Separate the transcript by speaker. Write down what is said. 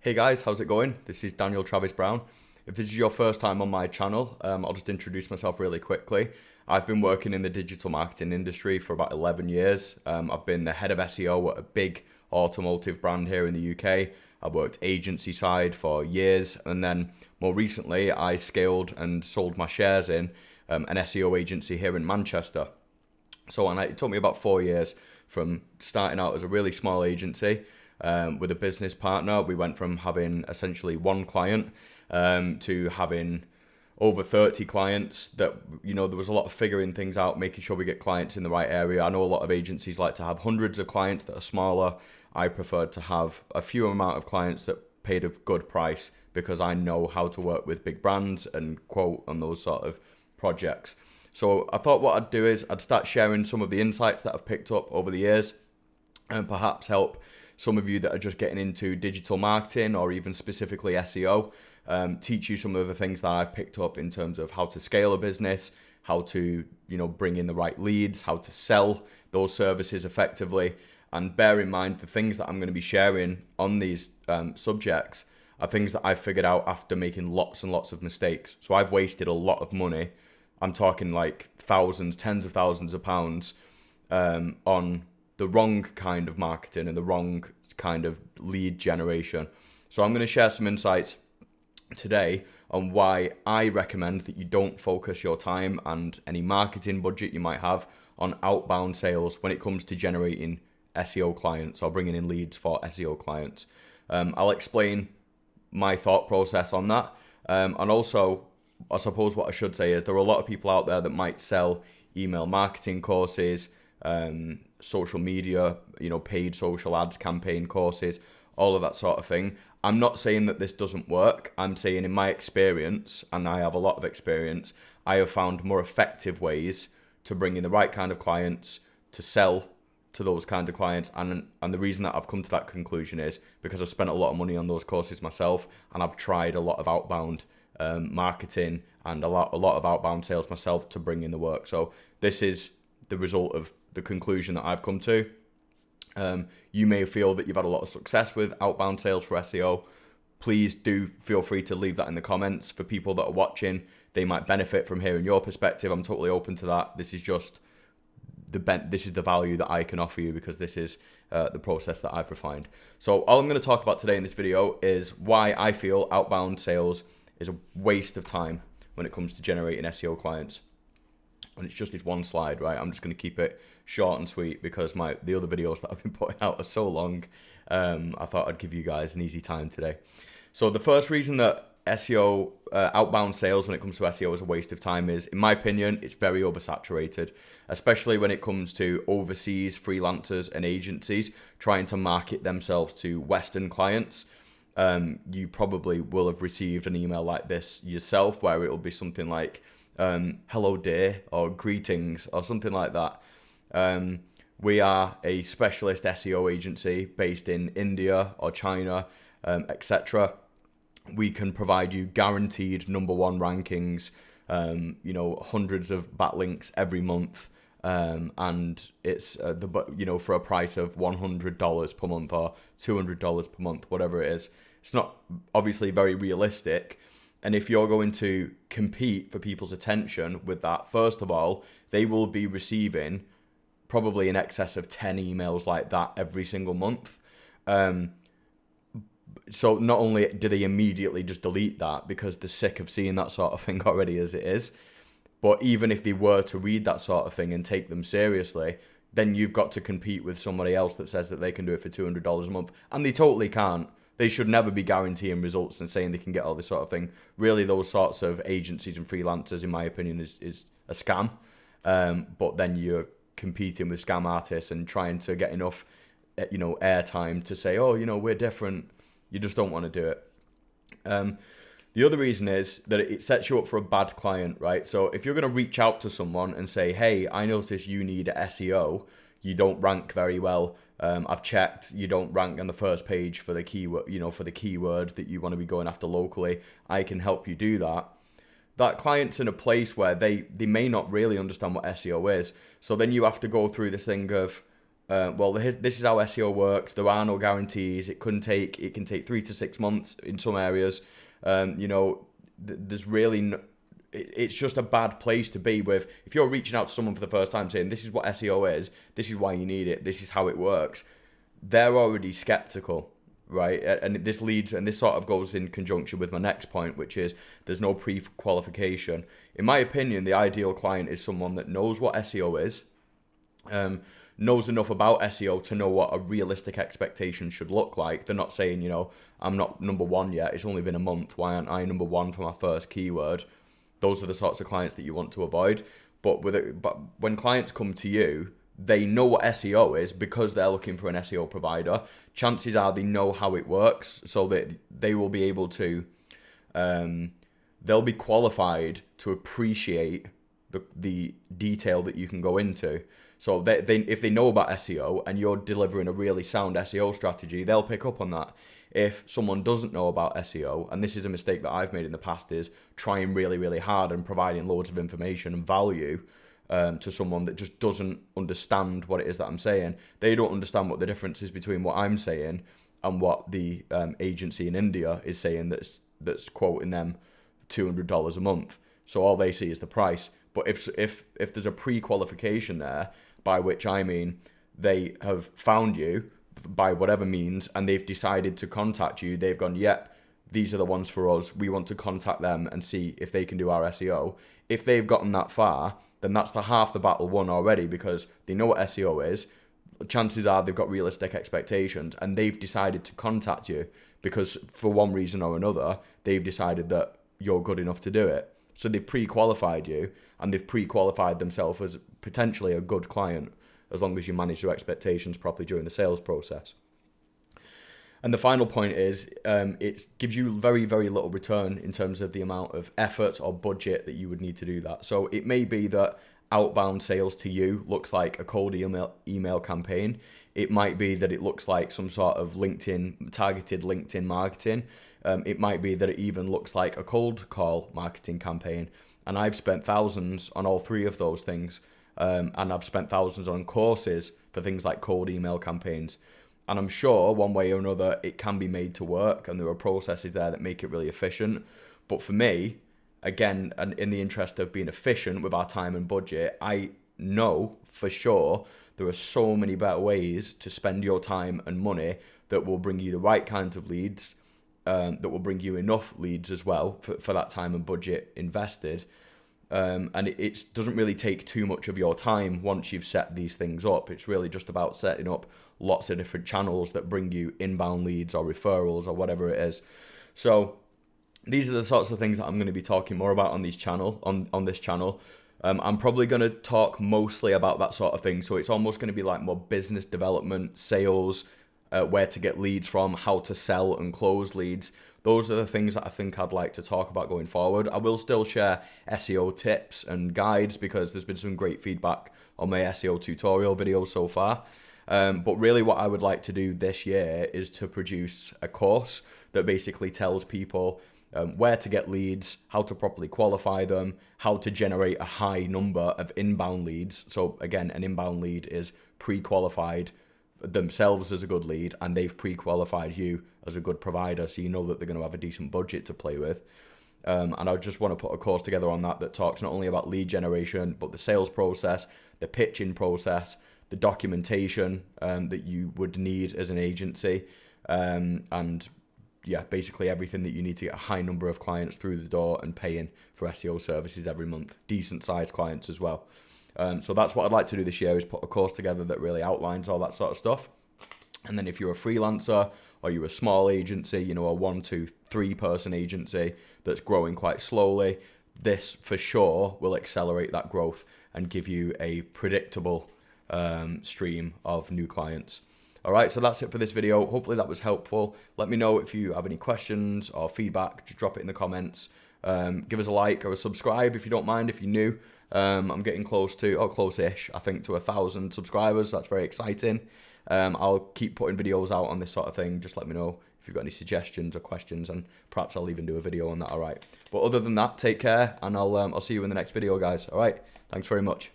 Speaker 1: Hey guys, how's it going? This is Daniel Travis Brown. If this is your first time on my channel, I'll just introduce myself really quickly. I've been working in the digital marketing industry for about 11 years. I've been the head of SEO at a big automotive brand here in the UK. I've worked agency side for years, and then more recently I scaled and sold my shares in an SEO agency here in Manchester. It took me about 4 years from starting out as a really small agency with a business partner. We went from having essentially one client to having over 30 clients. That, there was a lot of figuring things out, making sure we get clients in the right area. I know a lot of agencies like to have hundreds of clients that are smaller. I preferred to have a few amount of clients that paid a good price because I know how to work with big brands and quote on those sort of projects. So I thought what I'd do is I'd start sharing some of the insights that I've picked up over the years and perhaps help some of you that are just getting into digital marketing or even specifically SEO, teach you some of the things that I've picked up in terms of how to scale a business, how to, bring in the right leads, how to sell those services effectively. And bear in mind, the things that I'm going to be sharing on these subjects are things that I've figured out after making lots and lots of mistakes. So I've wasted a lot of money. I'm talking like thousands, tens of thousands of pounds on the wrong kind of marketing and the wrong kind of lead generation. So I'm going to share some insights today on why I recommend that you don't focus your time and any marketing budget you might have on outbound sales when it comes to generating SEO clients or bringing in leads for SEO clients. I'll explain my thought process on that. And also, I suppose what I should say is there are a lot of people out there that might sell email marketing courses, social media, paid social ads campaign courses, all of that sort of thing. I'm not saying that this doesn't work. I'm saying in my experience, and I have a lot of experience, I have found more effective ways to bring in the right kind of clients, to sell to those kind of clients. And the reason that I've come to that conclusion is because I've spent a lot of money on those courses myself, and I've tried a lot of outbound marketing and a lot of outbound sales myself to bring in the work. So this is the result of the conclusion that I've come to. You may feel that you've had a lot of success with outbound sales for SEO. Please do feel free to leave that in the comments. For people that are watching, they might benefit from hearing your perspective. I'm totally open to that. This is just this is the value that I can offer you because this is the process that I've refined. So all I'm going to talk about today in this video is why I feel outbound sales is a waste of time when it comes to generating SEO clients. And it's just this one slide, right? I'm just going to keep it short and sweet because the other videos that I've been putting out are so long. I thought I'd give you guys an easy time today. So the first reason that SEO, outbound sales when it comes to SEO is a waste of time is, in my opinion, it's very oversaturated, especially when it comes to overseas freelancers and agencies trying to market themselves to Western clients. You probably will have received an email like this yourself where it will be something like, hello dear, or greetings, or something like that. We are a specialist SEO agency based in India or China, etc. We can provide you guaranteed #1 rankings, hundreds of backlinks every month, and it's for a price of $100 per month or $200 per month, whatever it is. It's not obviously very realistic. And if you're going to compete for people's attention with that, first of all, they will be receiving probably in excess of 10 emails like that every single month. So not only do they immediately just delete that because they're sick of seeing that sort of thing already as it is, but even if they were to read that sort of thing and take them seriously, then you've got to compete with somebody else that says that they can do it for $200 a month. And they totally can't. They should never be guaranteeing results and saying they can get all this sort of thing. Really, those sorts of agencies and freelancers, in my opinion, is a scam. But then you're competing with scam artists and trying to get enough, airtime to say, oh, we're different. You just don't want to do it. The other reason is that it sets you up for a bad client, right? So if you're going to reach out to someone and say, hey, I noticed you need SEO, you don't rank very well. I've checked, you don't rank on the first page for the keyword, for the keyword that you want to be going after locally. I can help you do that. That client's in a place where they may not really understand what SEO is. So then you have to go through this thing of, well, this is how SEO works. There are no guarantees. It can take 3 to 6 months in some areas. There's really it's just a bad place to be with. If you're reaching out to someone for the first time saying, this is what SEO is, this is why you need it, this is how it works, they're already skeptical, right? And this sort of goes in conjunction with my next point, which is there's no pre-qualification. In my opinion, the ideal client is someone that knows what SEO is, knows enough about SEO to know what a realistic expectation should look like. They're not saying, I'm not number one yet, it's only been a month, why aren't I number one for my first keyword? Those are the sorts of clients that you want to avoid. But when clients come to you, they know what SEO is because they're looking for an SEO provider. Chances are they know how it works, so that they will be able to, they'll be qualified to appreciate the detail that you can go into. So if they know about SEO and you're delivering a really sound SEO strategy, they'll pick up on that. If someone doesn't know about SEO, and this is a mistake that I've made in the past, is trying really, really hard and providing loads of information and value to someone that just doesn't understand what it is that I'm saying. They don't understand what the difference is between what I'm saying and what the agency in India is saying that's quoting them $200 a month. So all they see is the price. But if there's a pre-qualification there, by which I mean they have found you by whatever means and they've decided to contact you, they've gone, yep, these are the ones for us, we want to contact them and see if they can do our SEO. If they've gotten that far, then that's half the battle won already, because they know what SEO is. Chances are they've got realistic expectations and they've decided to contact you because for one reason or another, they've decided that you're good enough to do it. So they've pre-qualified you and they've pre-qualified themselves as potentially a good client, as long as you manage your expectations properly during the sales process. And the final point is it gives you very, very little return in terms of the amount of effort or budget that you would need to do that. So it may be that outbound sales to you looks like a cold email campaign. It might be that it looks like some sort of targeted LinkedIn marketing. It might be that it even looks like a cold call marketing campaign. And I've spent thousands on all three of those things. And I've spent thousands on courses for things like cold email campaigns. And I'm sure one way or another it can be made to work, and there are processes there that make it really efficient. But for me, again, and in the interest of being efficient with our time and budget, I know for sure there are so many better ways to spend your time and money that will bring you the right kinds of leads, that will bring you enough leads as well for that time and budget invested. And it doesn't really take too much of your time once you've set these things up. It's really just about setting up lots of different channels that bring you inbound leads or referrals or whatever it is. So these are the sorts of things that I'm going to be talking more about on this channel. I'm probably going to talk mostly about that sort of thing. So it's almost going to be like more business development, sales, where to get leads from, how to sell and close leads. Those are the things that I think I'd like to talk about going forward. I will still share SEO tips and guides because there's been some great feedback on my SEO tutorial videos so far. But really what I would like to do this year is to produce a course that basically tells people where to get leads, how to properly qualify them, how to generate a high number of inbound leads. So again, an inbound lead is pre-qualified themselves as a good lead, and they've pre-qualified you as a good provider, so you know that they're going to have a decent budget to play with. And I just want to put a course together on that talks not only about lead generation, but the sales process, the pitching process, the documentation that you would need as an agency, and yeah, basically everything that you need to get a high number of clients through the door and paying for SEO services every month, decent sized clients as well. So that's what I'd like to do this year, is put a course together that really outlines all that sort of stuff. And then if you're a freelancer or you're a small agency, a 1, 2, 3 person agency that's growing quite slowly, this for sure will accelerate that growth and give you a predictable stream of new clients. All right, so that's it for this video. Hopefully that was helpful. Let me know if you have any questions or feedback. Just drop it in the comments. Give us a like or a subscribe if you don't mind, if you're new. I'm getting close-ish, I think, to 1,000 subscribers. That's very exciting. I'll keep putting videos out on this sort of thing. Just let me know if you've got any suggestions or questions, and perhaps I'll even do a video on that. All right. But other than that, take care, and I'll see you in the next video, guys. All right. Thanks very much.